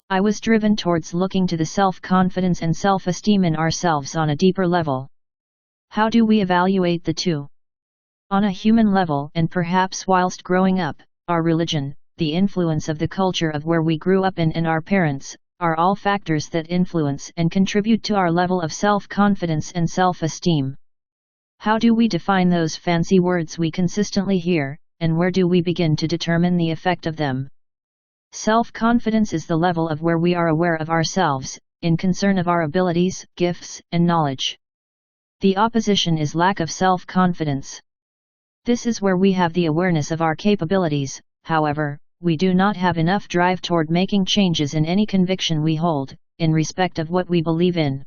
I was driven towards looking to the self-confidence and self-esteem in ourselves on a deeper level. How do we evaluate the two? On a human level, and perhaps whilst growing up, our religion, the influence of the culture of where we grew up in, and our parents, are all factors that influence and contribute to our level of self-confidence and self-esteem. How do we define those fancy words we consistently hear, and where do we begin to determine the effect of them? Self-confidence is the level of where we are aware of ourselves, in concern of our abilities, gifts, and knowledge. The opposition is lack of self-confidence. This is where we have the awareness of our capabilities, however, we do not have enough drive toward making changes in any conviction we hold, in respect of what we believe in.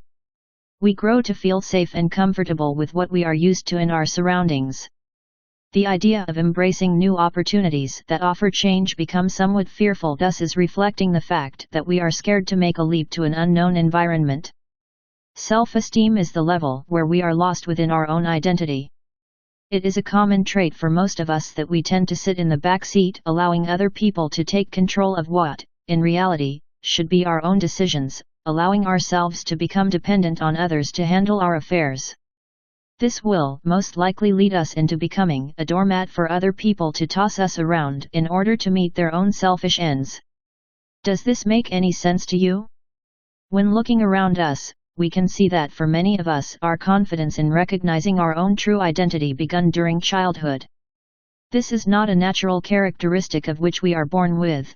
We grow to feel safe and comfortable with what we are used to in our surroundings. The idea of embracing new opportunities that offer change becomes somewhat fearful, thus is reflecting the fact that we are scared to make a leap to an unknown environment. Self-esteem is the level where we are lost within our own identity. It is a common trait for most of us that we tend to sit in the back seat, allowing other people to take control of what, in reality, should be our own decisions, allowing ourselves to become dependent on others to handle our affairs. This will most likely lead us into becoming a doormat for other people to toss us around in order to meet their own selfish ends. Does this make any sense to you? When looking around us, we can see that for many of us, our confidence in recognizing our own true identity begun during childhood. This is not a natural characteristic of which we are born with.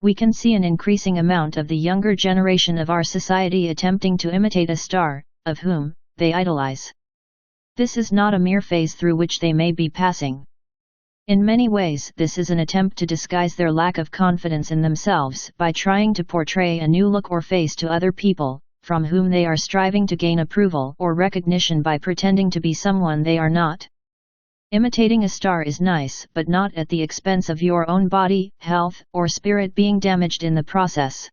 We can see an increasing amount of the younger generation of our society attempting to imitate a star, of whom they idolize. This is not a mere phase through which they may be passing. In many ways, this is an attempt to disguise their lack of confidence in themselves by trying to portray a new look or face to other people, from whom they are striving to gain approval or recognition by pretending to be someone they are not. Imitating a star is nice, but not at the expense of your own body, health, or spirit being damaged in the process.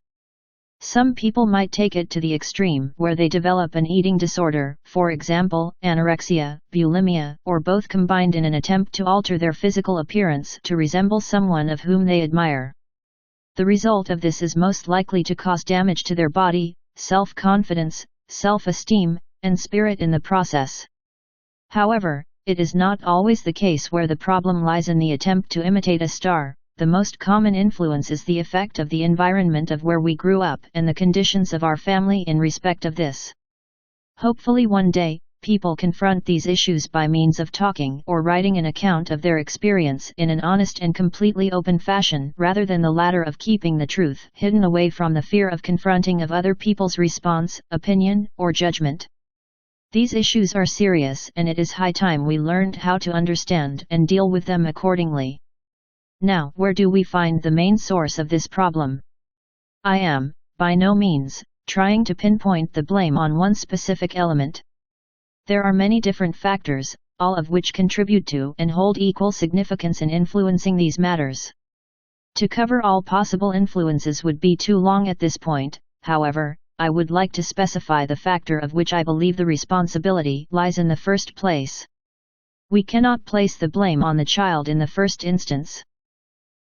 Some people might take it to the extreme where they develop an eating disorder, for example, anorexia, bulimia, or both combined in an attempt to alter their physical appearance to resemble someone of whom they admire. The result of this is most likely to cause damage to their body, self-confidence, self-esteem, and spirit in the process. However, it is not always the case where the problem lies in the attempt to imitate a star. The most common influence is the effect of the environment of where we grew up and the conditions of our family in respect of this. Hopefully one day, people confront these issues by means of talking or writing an account of their experience in an honest and completely open fashion, rather than the latter of keeping the truth hidden away from the fear of confronting of other people's response, opinion, or judgment. These issues are serious, and it is high time we learned how to understand and deal with them accordingly. Now, where do we find the main source of this problem? I am, by no means, trying to pinpoint the blame on one specific element. There are many different factors, all of which contribute to and hold equal significance in influencing these matters. To cover all possible influences would be too long at this point, however, I would like to specify the factor of which I believe the responsibility lies in the first place. We cannot place the blame on the child in the first instance.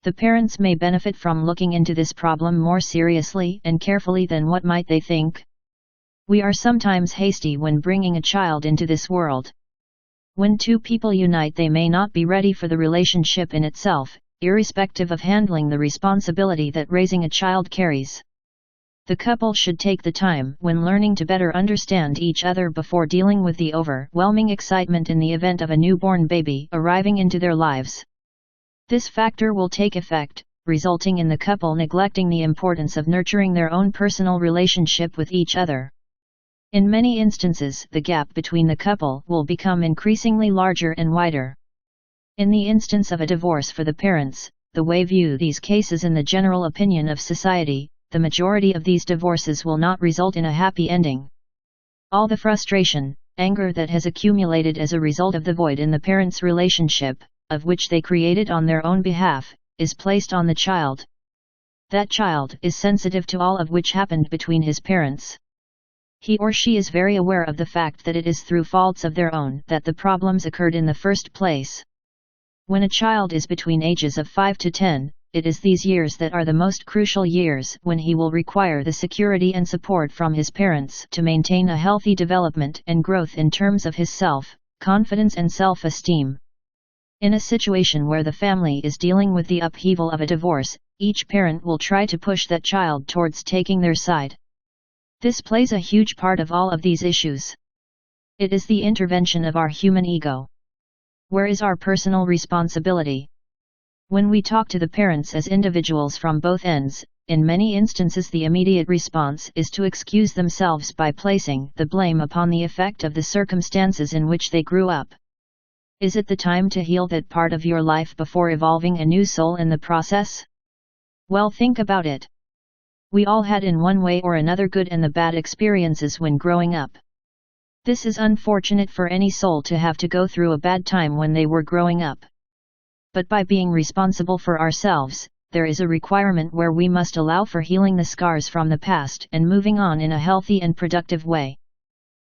The parents may benefit from looking into this problem more seriously and carefully than what might they think. We are sometimes hasty when bringing a child into this world. When two people unite, they may not be ready for the relationship in itself, irrespective of handling the responsibility that raising a child carries. The couple should take the time when learning to better understand each other before dealing with the overwhelming excitement in the event of a newborn baby arriving into their lives. This factor will take effect, resulting in the couple neglecting the importance of nurturing their own personal relationship with each other. In many instances, the gap between the couple will become increasingly larger and wider. In the instance of a divorce for the parents, the way view these cases in the general opinion of society, the majority of these divorces will not result in a happy ending. All the frustration, anger that has accumulated as a result of the void in the parents' relationship, of which they created on their own behalf, is placed on the child. That child is sensitive to all of which happened between his parents. He or she is very aware of the fact that it is through faults of their own that the problems occurred in the first place. When a child is between ages of 5 to 10, it is these years that are the most crucial years when he will require the security and support from his parents to maintain a healthy development and growth in terms of his self-confidence and self-esteem. In a situation where the family is dealing with the upheaval of a divorce, each parent will try to push that child towards taking their side. This plays a huge part of all of these issues. It is the intervention of our human ego. Where is our personal responsibility? When we talk to the parents as individuals from both ends, in many instances the immediate response is to excuse themselves by placing the blame upon the effect of the circumstances in which they grew up. Is it the time to heal that part of your life before evolving a new soul in the process? Well, think about it. We all had in one way or another good and the bad experiences when growing up. This is unfortunate for any soul to have to go through a bad time when they were growing up. But by being responsible for ourselves, there is a requirement where we must allow for healing the scars from the past and moving on in a healthy and productive way.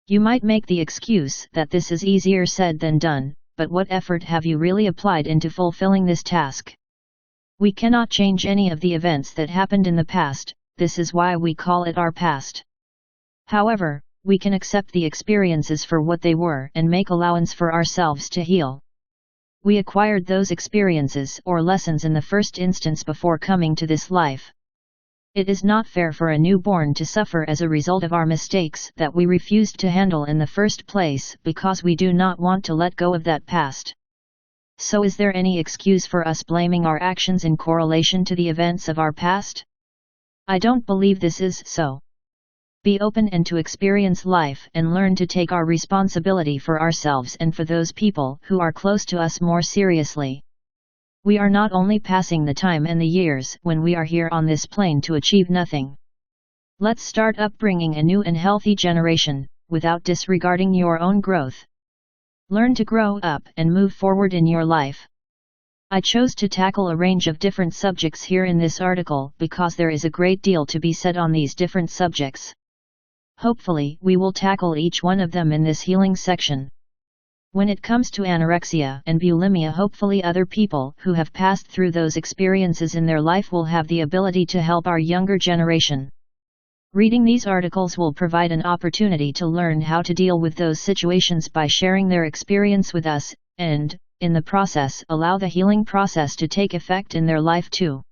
You might make the excuse that this is easier said than done, but what effort have you really applied into fulfilling this task? We cannot change any of the events that happened in the past, this is why we call it our past. However, we can accept the experiences for what they were and make allowance for ourselves to heal. We acquired those experiences or lessons in the first instance before coming to this life. It is not fair for a newborn to suffer as a result of our mistakes that we refused to handle in the first place because we do not want to let go of that past. So is there any excuse for us blaming our actions in correlation to the events of our past? I don't believe this is so. Be open and to experience life and learn to take our responsibility for ourselves and for those people who are close to us more seriously. We are not only passing the time and the years when we are here on this plane to achieve nothing. Let's start upbringing a new and healthy generation, without disregarding your own growth. Learn to grow up and move forward in your life. I chose to tackle a range of different subjects here in this article because there is a great deal to be said on these different subjects. Hopefully, we will tackle each one of them in this healing section. When it comes to anorexia and bulimia, hopefully other people who have passed through those experiences in their life will have the ability to help our younger generation. Reading these articles will provide an opportunity to learn how to deal with those situations by sharing their experience with us, and, in the process, allow the healing process to take effect in their life too.